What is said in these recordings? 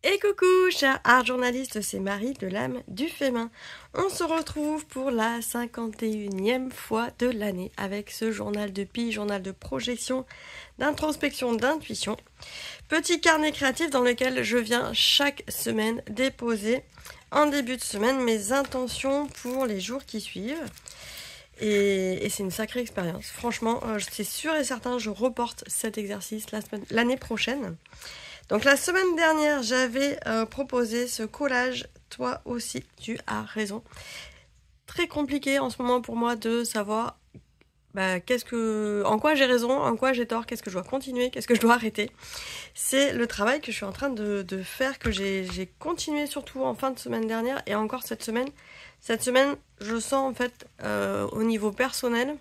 Et coucou, chers art journalistes, c'est Marie de l'âme du féminin. On se retrouve pour la 51e fois de l'année avec ce journal de pie, journal de projection, d'introspection, d'intuition. Petit carnet créatif dans lequel je viens chaque semaine déposer en début de semaine mes intentions pour les jours qui suivent. Et c'est une sacrée expérience. Franchement, c'est sûr et certain, je reporte cet exercice l'année prochaine. Donc la semaine dernière, j'avais proposé ce collage. Toi aussi, tu as raison. Très compliqué en ce moment pour moi de savoir en quoi j'ai raison, en quoi j'ai tort, qu'est-ce que je dois continuer, qu'est-ce que je dois arrêter. C'est le travail que je suis en train de faire, que j'ai continué surtout en fin de semaine dernière et encore cette semaine. Cette semaine, je sens en fait au niveau personnel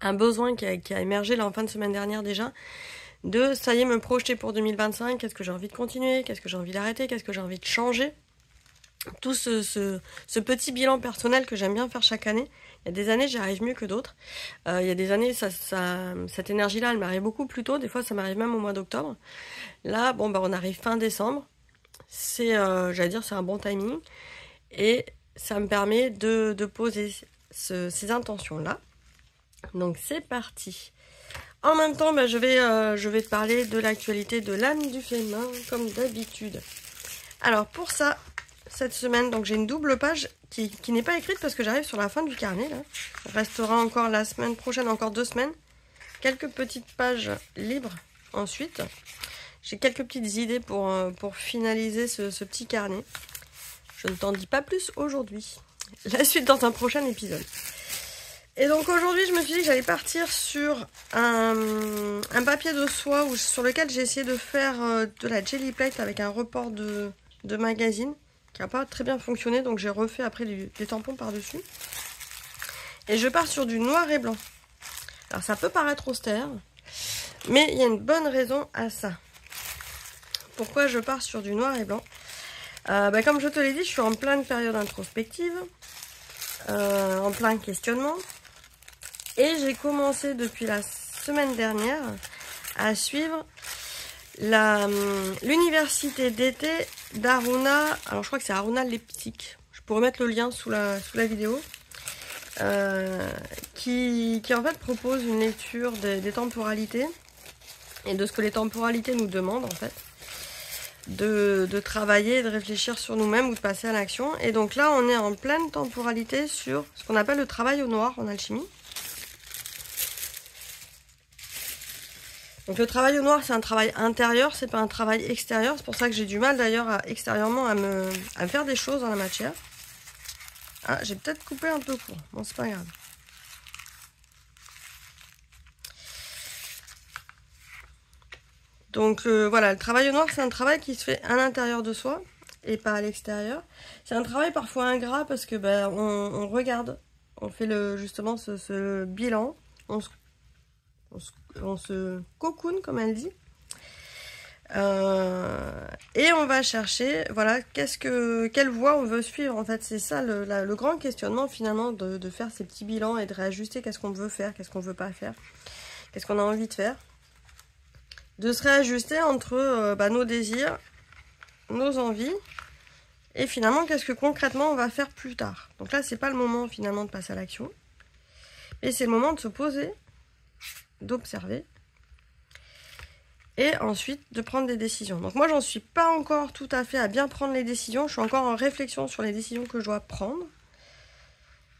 un besoin qui a émergé là en fin de semaine dernière déjà, de ça y est me projeter pour 2025, qu'est-ce que j'ai envie de continuer, qu'est-ce que j'ai envie d'arrêter, qu'est-ce que j'ai envie de changer. Tout ce petit bilan personnel que j'aime bien faire chaque année. Il y a des années j'y arrive mieux que d'autres. Il y a des années cette énergie-là elle m'arrive beaucoup plus tôt, des fois ça m'arrive même au mois d'octobre. Là on arrive fin décembre, c'est c'est un bon timing et ça me permet de poser ces intentions-là. Donc c'est parti. En même temps, je vais te parler de l'actualité de l'âme du féminin, comme d'habitude. Alors pour ça, cette semaine, donc j'ai une double page qui n'est pas écrite parce que j'arrive sur la fin du carnet. Là. Il restera encore la semaine prochaine, encore 2 semaines. Quelques petites pages libres ensuite. J'ai quelques petites idées pour finaliser ce petit carnet. Je ne t'en dis pas plus aujourd'hui. La suite dans un prochain épisode. Et donc aujourd'hui, je me suis dit que j'allais partir sur un papier de soie sur lequel j'ai essayé de faire de la jelly plate avec un report de magazine qui n'a pas très bien fonctionné. Donc j'ai refait après des tampons par-dessus. Et je pars sur du noir et blanc. Alors ça peut paraître austère, mais il y a une bonne raison à ça. Pourquoi je pars sur du noir et blanc ? Comme je te l'ai dit, je suis en pleine période introspective, en plein questionnement. Et j'ai commencé depuis la semaine dernière à suivre l'université d'été d'Haruna. Alors je crois que c'est Haruna Leipzig. Je pourrais mettre le lien sous la vidéo. Qui en fait propose une lecture des temporalités et de ce que les temporalités nous demandent en fait. De travailler, de réfléchir sur nous-mêmes ou de passer à l'action. Et donc là, on est en pleine temporalité sur ce qu'on appelle le travail au noir en alchimie. Donc le travail au noir, c'est un travail intérieur, c'est pas un travail extérieur. C'est pour ça que j'ai du mal d'ailleurs extérieurement à me faire des choses dans la matière. Ah, j'ai peut-être coupé un peu court. Bon, c'est pas grave. Donc voilà, le travail au noir, c'est un travail qui se fait à l'intérieur de soi et pas à l'extérieur. C'est un travail parfois ingrat parce que on regarde, on fait justement ce bilan, on se cocoon comme elle dit. Et on va chercher, voilà, quelle voie on veut suivre en fait. C'est ça le grand questionnement finalement de faire ces petits bilans et de réajuster qu'est-ce qu'on veut faire, qu'est-ce qu'on veut pas faire, qu'est-ce qu'on a envie de faire. De se réajuster entre nos désirs, nos envies, et finalement qu'est-ce que concrètement on va faire plus tard. Donc là c'est pas le moment finalement de passer à l'action, mais c'est le moment de se poser, d'observer, et ensuite de prendre des décisions. Donc moi j'en suis pas encore tout à fait à bien prendre les décisions, je suis encore en réflexion sur les décisions que je dois prendre.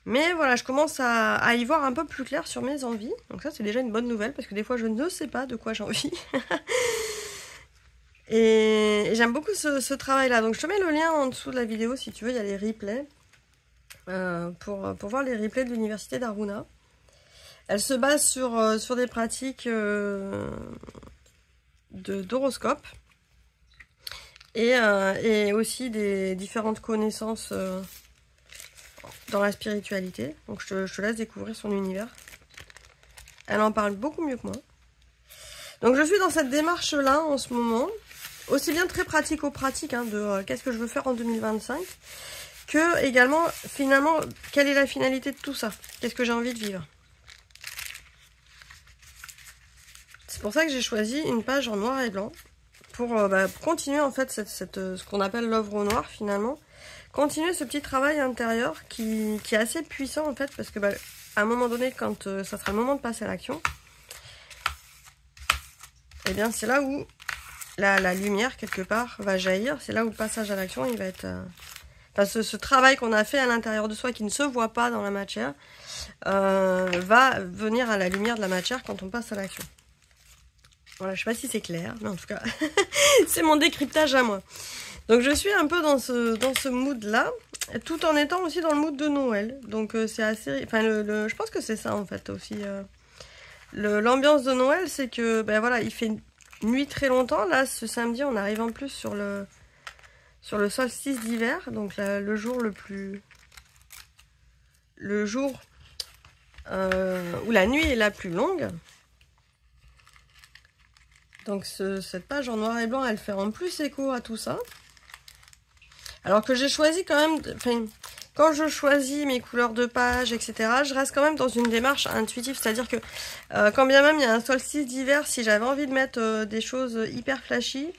Mais voilà, je commence à y voir un peu plus clair sur mes envies. Donc ça, c'est déjà une bonne nouvelle, parce que des fois, je ne sais pas de quoi j'ai envie. et j'aime beaucoup ce travail-là. Donc je te mets le lien en dessous de la vidéo, si tu veux, il y a les replays. Pour voir les replays de l'université d'Haruna. Elle se base sur des pratiques d'horoscope. Et aussi des différentes connaissances dans la spiritualité. Donc je te laisse découvrir son univers. Elle en parle beaucoup mieux que moi. Donc je suis dans cette démarche là en ce moment, aussi bien très pratico-pratique de qu'est-ce que je veux faire en 2025, que également finalement quelle est la finalité de tout ça, qu'est-ce que j'ai envie de vivre. C'est pour ça que j'ai choisi une page en noir et blanc. Pour continuer en fait ce qu'on appelle l'œuvre au noir finalement. Continuer ce petit travail intérieur qui est assez puissant en fait. Parce que à un moment donné, quand ça sera le moment de passer à l'action, et bien c'est là où la lumière quelque part va jaillir. C'est là où le passage à l'action il va être... ce travail qu'on a fait à l'intérieur de soi qui ne se voit pas dans la matière va venir à la lumière de la matière quand on passe à l'action. Voilà, je sais pas si c'est clair, mais en tout cas, c'est mon décryptage à moi. Donc je suis un peu dans ce mood-là, tout en étant aussi dans le mood de Noël. Donc c'est assez... Enfin, je pense que c'est ça en fait aussi. L'ambiance de Noël, c'est que, voilà, il fait nuit très longtemps. Là, ce samedi, on arrive en plus sur le solstice d'hiver, donc le jour le plus... Le jour où la nuit est la plus longue. Donc cette page en noir et blanc, elle fait en plus écho à tout ça. Alors que j'ai choisi quand même... quand je choisis mes couleurs de page, etc., je reste quand même dans une démarche intuitive. C'est-à-dire que quand bien même il y a un solstice d'hiver, si j'avais envie de mettre des choses hyper flashy,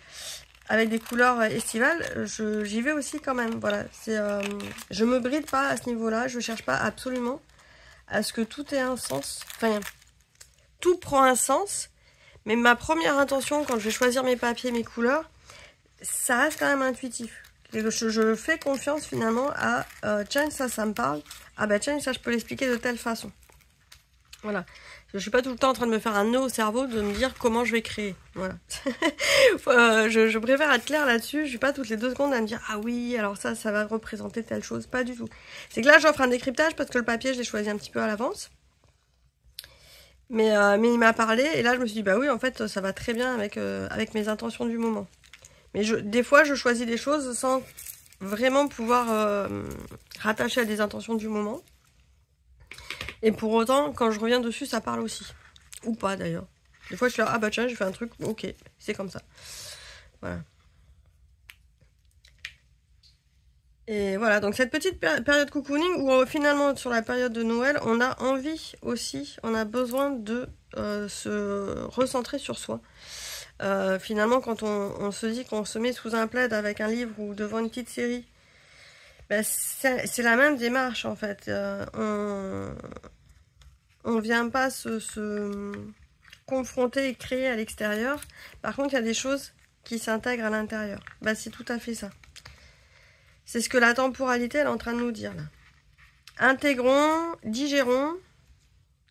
avec des couleurs estivales, j'y vais aussi quand même. Voilà, je me bride pas à ce niveau-là. Je cherche pas absolument à ce que tout ait un sens. Enfin, tout prend un sens. Mais ma première intention, quand je vais choisir mes papiers, mes couleurs, ça reste quand même intuitif. Je fais confiance finalement à tiens, ça me parle. Ah bah tiens, ça je peux l'expliquer de telle façon. Voilà. Je ne suis pas tout le temps en train de me faire un nœud au cerveau de me dire comment je vais créer. Voilà. Je préfère être claire là-dessus. Je ne suis pas toutes les 2 secondes à me dire ah oui, alors ça va représenter telle chose. Pas du tout. C'est que là, j'offre un décryptage parce que le papier, je l'ai choisi un petit peu à l'avance. Mais il m'a parlé et là je me suis dit bah oui en fait ça va très bien avec mes intentions du moment. Mais des fois je choisis des choses sans vraiment pouvoir rattacher à des intentions du moment. Et pour autant quand je reviens dessus ça parle aussi. Ou pas d'ailleurs. Des fois je suis là, ah bah tiens j'ai fait un truc, ok c'est comme ça. Voilà. Et voilà, donc cette petite période cocooning où finalement sur la période de Noël, on a envie aussi, on a besoin de se recentrer sur soi. Finalement, quand on se dit qu'on se met sous un plaid avec un livre ou devant une petite série, c'est la même démarche en fait. On vient pas se confronter et créer à l'extérieur. Par contre, il y a des choses qui s'intègrent à l'intérieur. C'est tout à fait ça. C'est ce que la temporalité elle est en train de nous dire là. Intégrons, digérons.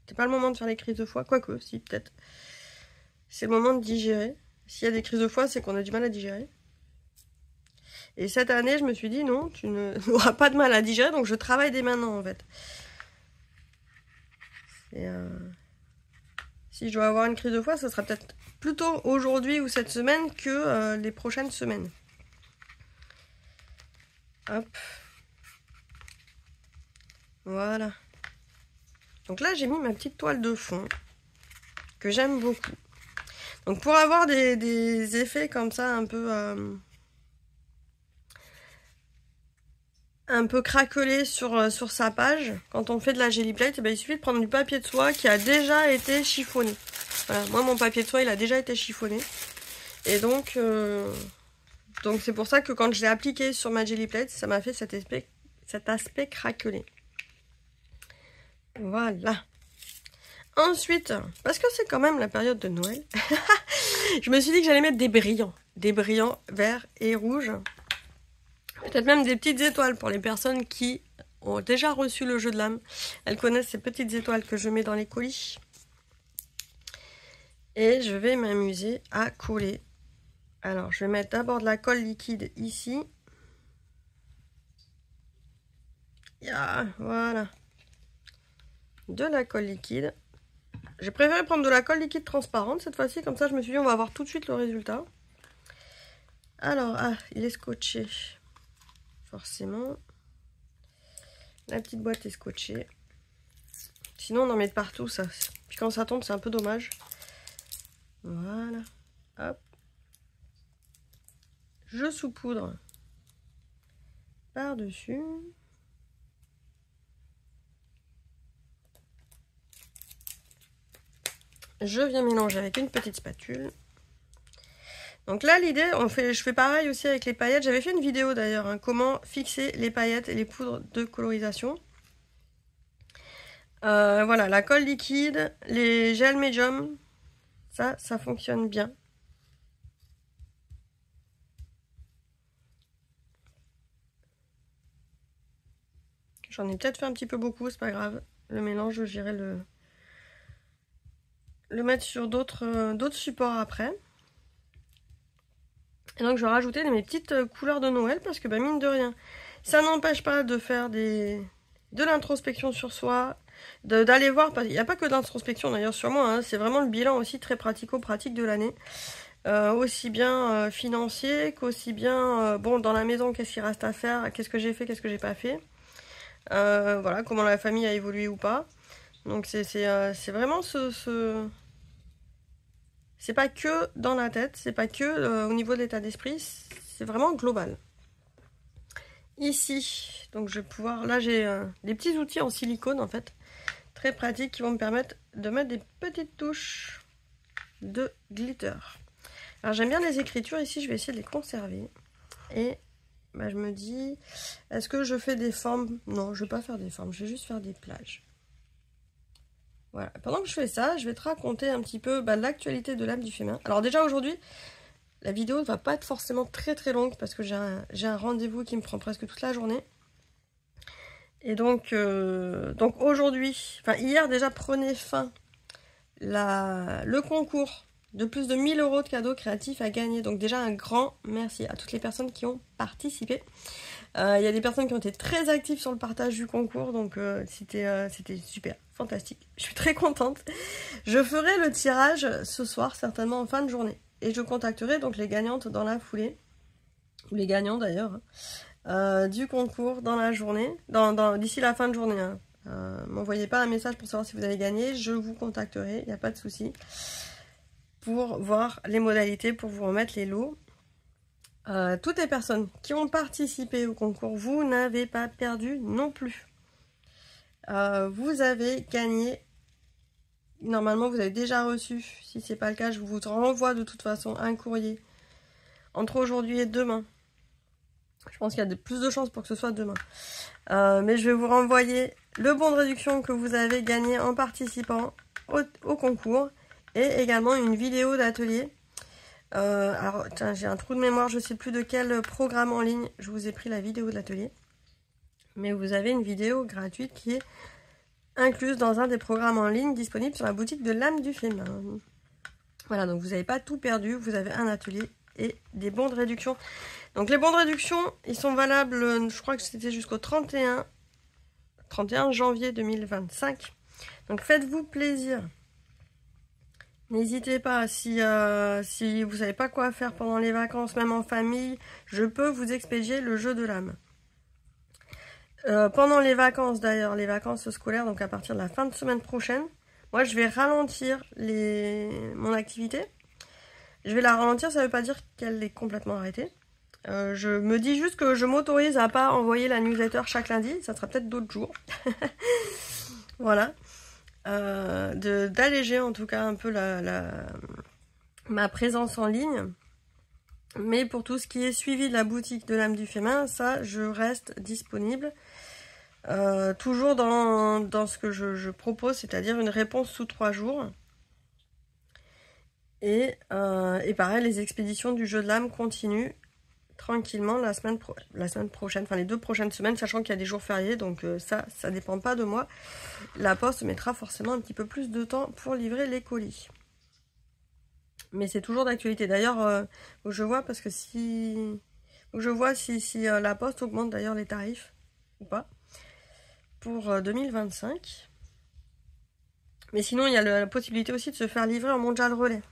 C'est pas le moment de faire les crises de foie, quoique, si peut-être. C'est le moment de digérer. S'il y a des crises de foie, c'est qu'on a du mal à digérer. Et cette année, je me suis dit non, tu n'auras pas de mal à digérer, donc je travaille dès maintenant en fait. Si je dois avoir une crise de foie, ce sera peut-être plutôt aujourd'hui ou cette semaine que les prochaines semaines. Hop. Voilà. Donc là, j'ai mis ma petite toile de fond que j'aime beaucoup. Donc pour avoir des effets comme ça un peu craquelés sur sa page, quand on fait de la jelly plate, il suffit de prendre du papier de soie qui a déjà été chiffonné. Voilà, moi mon papier de soie il a déjà été chiffonné. Et donc c'est pour ça que quand je l'ai appliqué sur ma jelly plate, ça m'a fait cet aspect craquelé. Voilà. Ensuite, parce que c'est quand même la période de Noël, je me suis dit que j'allais mettre des brillants verts et rouges. Peut-être même des petites étoiles pour les personnes qui ont déjà reçu le jeu de l'âme. Elles connaissent ces petites étoiles que je mets dans les colis. Et je vais m'amuser à coller. Alors, je vais mettre d'abord de la colle liquide ici. Voilà. De la colle liquide. J'ai préféré prendre de la colle liquide transparente cette fois-ci. Comme ça, je me suis dit, on va voir tout de suite le résultat. Alors, il est scotché. Forcément. La petite boîte est scotchée. Sinon, on en met de partout, ça. Puis quand ça tombe, c'est un peu dommage. Voilà. Hop. Je saupoudre par-dessus. je viens mélanger avec une petite spatule. Donc là, l'idée, je fais pareil aussi avec les paillettes. J'avais fait une vidéo d'ailleurs, hein, comment fixer les paillettes et les poudres de colorisation. Voilà, la colle liquide, les gels médium, ça fonctionne bien. J'en ai peut-être fait un petit peu beaucoup, c'est pas grave. Le mélange, j'irai le mettre sur d'autres supports après. Et donc je vais rajouter mes petites couleurs de Noël parce que bah, mine de rien, ça n'empêche pas de faire de l'introspection sur soi, d'aller voir, il n'y a pas que d'introspection d'ailleurs sur moi, hein, c'est vraiment le bilan aussi très pratico-pratique de l'année. Aussi bien financier qu'aussi bien bon dans la maison, qu'est-ce qu'il reste à faire, qu'est-ce que j'ai fait, qu'est-ce que j'ai pas fait. Voilà, comment la famille a évolué ou pas. Donc c'est vraiment c'est pas que dans la tête, c'est pas que au niveau de l'état d'esprit, c'est vraiment global. Ici, donc je vais pouvoir, là j'ai des petits outils en silicone en fait, très pratiques qui vont me permettre de mettre des petites touches de glitter. Alors j'aime bien les écritures ici, je vais essayer de les conserver. Et bah, je me dis, est-ce que je fais des formes? Non, je vais pas faire des formes, je vais juste faire des plages. Voilà, pendant que je fais ça, je vais te raconter un petit peu l'actualité de l'âme du féminin. Alors déjà aujourd'hui, la vidéo ne va pas être forcément très très longue parce que j'ai un rendez-vous qui me prend presque toute la journée. Et donc aujourd'hui, enfin hier déjà prenait fin le concours de plus de 1000 € de cadeaux créatifs à gagner. Donc déjà un grand merci à toutes les personnes qui ont participé. Il y a des personnes qui ont été très actives sur le partage du concours, donc c'était super, fantastique. Je suis très contente. Je ferai le tirage ce soir, certainement en fin de journée. Et je contacterai donc les gagnantes dans la foulée, ou les gagnants d'ailleurs, du concours dans la journée, d'ici la fin de journée. Hein. M'envoyez pas un message pour savoir si vous avez gagné, je vous contacterai, il n'y a pas de souci, pour voir les modalités, pour vous remettre les lots. Toutes les personnes qui ont participé au concours, vous n'avez pas perdu non plus. Vous avez gagné. Normalement, vous avez déjà reçu. Si ce n'est pas le cas, je vous renvoie de toute façon un courrier entre aujourd'hui et demain. Je pense qu'il y a plus de chances pour que ce soit demain. Mais je vais vous renvoyer le bon de réduction que vous avez gagné en participant au concours et également une vidéo d'atelier. Alors, tiens, j'ai un trou de mémoire, je ne sais plus de quel programme en ligne je vous ai pris la vidéo de l'atelier. Mais vous avez une vidéo gratuite qui est incluse dans un des programmes en ligne disponibles sur la boutique de l'âme du féminin. Voilà, donc vous n'avez pas tout perdu, vous avez un atelier et des bons de réduction. Donc les bons de réduction, ils sont valables, je crois que c'était jusqu'au 31 janvier 2025. Donc faites-vous plaisir. N'hésitez pas, si vous ne savez pas quoi faire pendant les vacances, même en famille, je peux vous expédier le jeu de l'âme. Pendant les vacances d'ailleurs, les vacances scolaires, donc à partir de la fin de semaine prochaine, moi je vais ralentir mon activité. Je vais la ralentir, ça ne veut pas dire qu'elle est complètement arrêtée. Je me dis juste que je m'autorise à pas envoyer la newsletter chaque lundi, ça sera peut-être d'autres jours. Voilà. D'alléger en tout cas un peu ma présence en ligne. Mais pour tout ce qui est suivi de la boutique de l'âme du féminin, ça je reste disponible. Toujours dans ce que je propose, c'est-à-dire une réponse sous 3 jours. Et pareil, les expéditions du jeu de l'âme continuent tranquillement la semaine prochaine, enfin les 2 prochaines semaines, sachant qu'il y a des jours fériés, donc ça dépend pas de moi. La poste mettra forcément un petit peu plus de temps pour livrer les colis. Mais c'est toujours d'actualité. D'ailleurs, je vois parce que si la poste augmente d'ailleurs les tarifs ou pas pour 2025. Mais sinon, il y a la possibilité aussi de se faire livrer en mondial relais.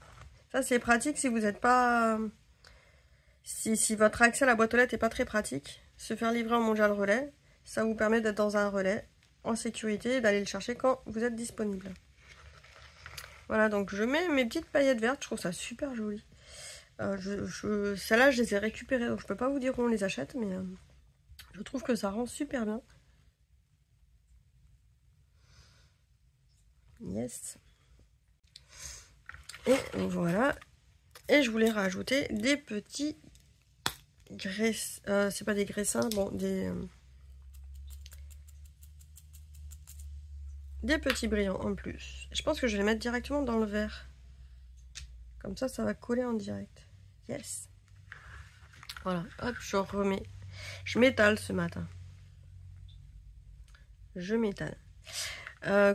Ça, c'est pratique si vous n'êtes pas... Si votre accès à la boîte aux lettres n'est pas très pratique, se faire livrer en mondial relais, ça vous permet d'être dans un relais en sécurité et d'aller le chercher quand vous êtes disponible. Voilà, donc je mets mes petites paillettes vertes, je trouve ça super joli. Celles-là, je les ai récupérées, donc je peux pas vous dire où on les achète, mais je trouve que ça rend super bien. Yes. Et voilà. Et je voulais rajouter des petits graissins. C'est pas des graissins, bon, des petits brillants en plus. Je pense que je vais les mettre directement dans le verre. Comme ça va coller en direct. Yes. Voilà, hop, je remets. Je m'étale ce matin. Je m'étale.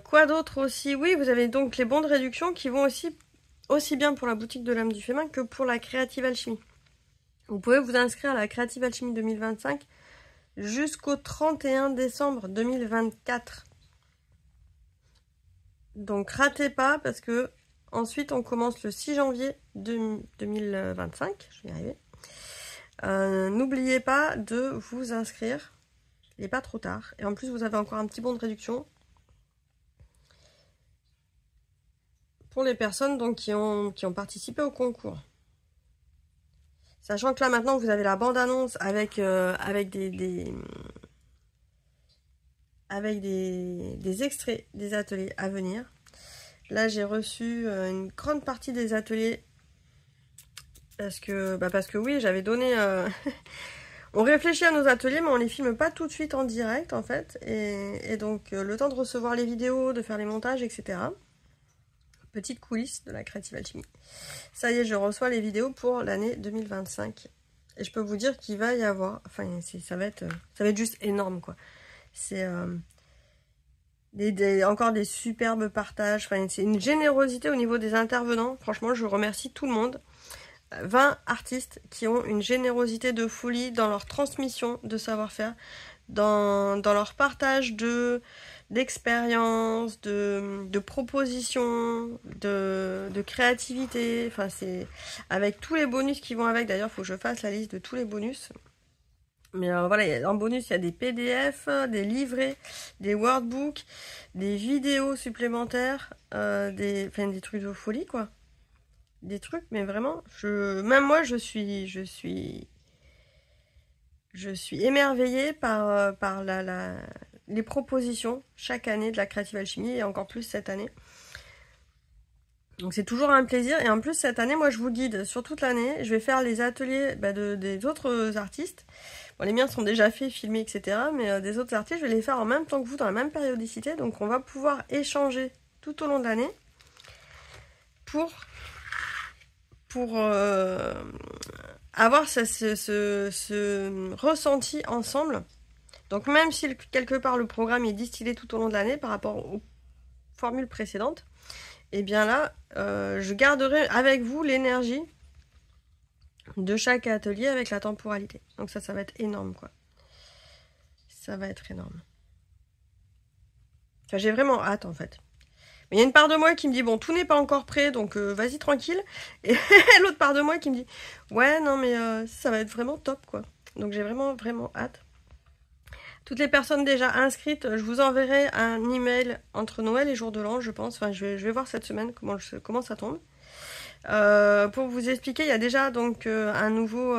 Quoi d'autre aussi? Oui, vous avez donc les bons de réduction qui vont aussi bien pour la boutique de l'âme du féminin que pour la Creative Alchemy. Vous pouvez vous inscrire à la Creative Alchemy 2025 jusqu'au 31 décembre 2024. Donc ratez pas parce que ensuite on commence le 6 janvier 2025. Je vais y arriver. N'oubliez pas de vous inscrire. Il n'est pas trop tard. Et en plus vous avez encore un petit bon de réduction pour les personnes donc, qui ont participé au concours. Sachant que là maintenant vous avez la bande-annonce avec des extraits des ateliers à venir. Là j'ai reçu une grande partie des ateliers parce que oui, j'avais donné... On réfléchit à nos ateliers mais on les filme pas tout de suite en direct en fait. Et donc le temps de recevoir les vidéos, de faire les montages, etc. Petite coulisse de la Creative Alchemy. Ça y est, je reçois les vidéos pour l'année 2025. Et je peux vous dire qu'il va y avoir... Enfin, ça va être juste énorme, quoi. C'est encore des superbes partages. Enfin, c'est une générosité au niveau des intervenants. Franchement, je remercie tout le monde. 20 artistes qui ont une générosité de folie dans leur transmission de savoir-faire, dans leur partage d'expériences, de propositions, de créativité. Enfin, c'est avec tous les bonus qui vont avec. D'ailleurs, il faut que je fasse la liste de tous les bonus. Mais voilà, en bonus, il y a des PDF, des livrets, des workbooks, des vidéos supplémentaires, des trucs de folie, quoi. Des trucs, mais vraiment, même moi, je suis émerveillée par les propositions chaque année de la Creative Alchemy et encore plus cette année. Donc c'est toujours un plaisir. Et en plus, cette année, moi, je vous guide sur toute l'année. Je vais faire les ateliers des autres artistes. Bon, les miens sont déjà faits, filmés, etc. Mais des autres artistes, je vais les faire en même temps que vous, dans la même périodicité. Donc on va pouvoir échanger tout au long de l'année pour avoir ce ressenti ensemble. Donc même si quelque part le programme est distillé tout au long de l'année par rapport aux formules précédentes, et bien là, je garderai avec vous l'énergie de chaque atelier avec la temporalité. Donc ça va être énorme, quoi. Ça va être énorme. Enfin, j'ai vraiment hâte, en fait. Mais il y a une part de moi qui me dit, bon, tout n'est pas encore prêt, donc vas-y tranquille. Et l'autre part de moi qui me dit, ouais, non, mais ça va être vraiment top, quoi. Donc j'ai vraiment, vraiment hâte. Toutes les personnes déjà inscrites, je vous enverrai un email entre Noël et Jour de l'An, je pense. Enfin, je vais voir cette semaine comment ça tombe. Pour vous expliquer, il y a déjà donc un nouveau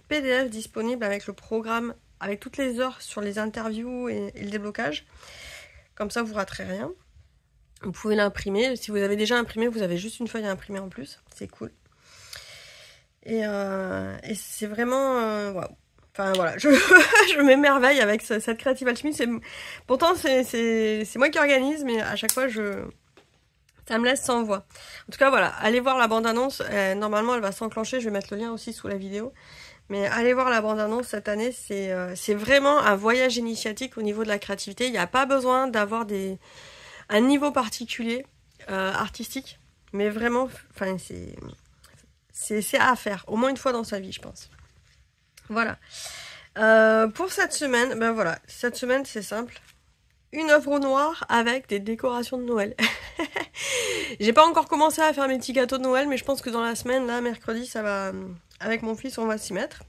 PDF disponible avec le programme, avec toutes les heures sur les interviews et le déblocage. Comme ça, vous raterez rien. Vous pouvez l'imprimer. Si vous avez déjà imprimé, vous avez juste une feuille à imprimer en plus. C'est cool. Et c'est vraiment... waouh. Enfin voilà, je m'émerveille avec cette Creative Alchemy. Pourtant, c'est moi qui organise, mais à chaque fois, ça me laisse sans voix. En tout cas, voilà, allez voir la bande-annonce. Normalement, elle va s'enclencher. Je vais mettre le lien aussi sous la vidéo. Mais allez voir la bande-annonce cette année. C'est vraiment un voyage initiatique au niveau de la créativité. Il n'y a pas besoin d'avoir un niveau particulier artistique. Mais vraiment, enfin, c'est à faire. Au moins une fois dans sa vie, je pense. Voilà. Pour cette semaine, ben voilà. Cette semaine, c'est simple. Une œuvre noire avec des décorations de Noël. J'ai pas encore commencé à faire mes petits gâteaux de Noël, mais je pense que dans la semaine, là, mercredi, ça va... Avec mon fils, on va s'y mettre.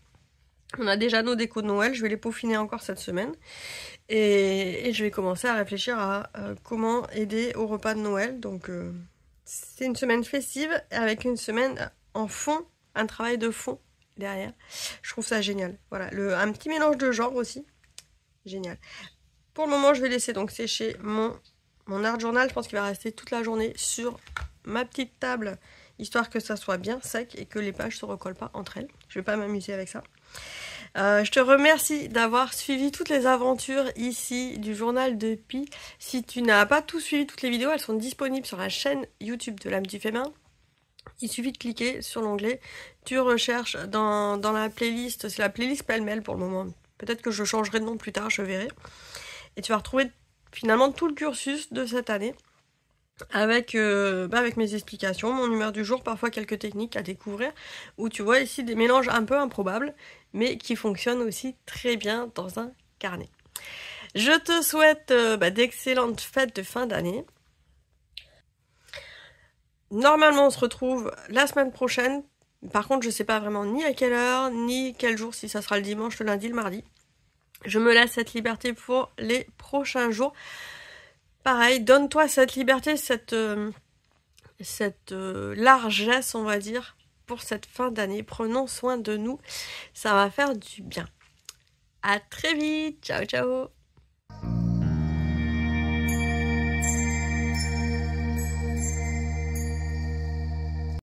On a déjà nos décos de Noël, je vais les peaufiner encore cette semaine. Et je vais commencer à réfléchir à comment aider au repas de Noël. Donc, c'est une semaine festive avec une semaine en fond, un travail de fond derrière. Je trouve ça génial. Voilà, un petit mélange de genres aussi. Génial. Pour le moment, je vais laisser donc sécher mon art journal. Je pense qu'il va rester toute la journée sur ma petite table histoire que ça soit bien sec et que les pages ne se recollent pas entre elles. Je vais pas m'amuser avec ça. Je te remercie d'avoir suivi toutes les aventures ici du journal de Pi. Si tu n'as pas tout suivi, toutes les vidéos, elles sont disponibles sur la chaîne YouTube de l'âme du féminin. Il suffit de cliquer sur l'onglet, tu recherches dans la playlist, c'est la playlist pêle-mêle pour le moment. Peut-être que je changerai de nom plus tard, je verrai. Et tu vas retrouver finalement tout le cursus de cette année. Avec mes explications, mon humeur du jour, parfois quelques techniques à découvrir, où tu vois ici des mélanges un peu improbables, mais qui fonctionnent aussi très bien dans un carnet. Je te souhaite d'excellentes fêtes de fin d'année. Normalement, on se retrouve la semaine prochaine. Par contre, je ne sais pas vraiment ni à quelle heure, ni quel jour, si ça sera le dimanche, le lundi, le mardi. Je me laisse cette liberté pour les prochains jours. Pareil, donne-toi cette liberté, cette largesse, on va dire, pour cette fin d'année. Prenons soin de nous, ça va faire du bien. À très vite, ciao ciao.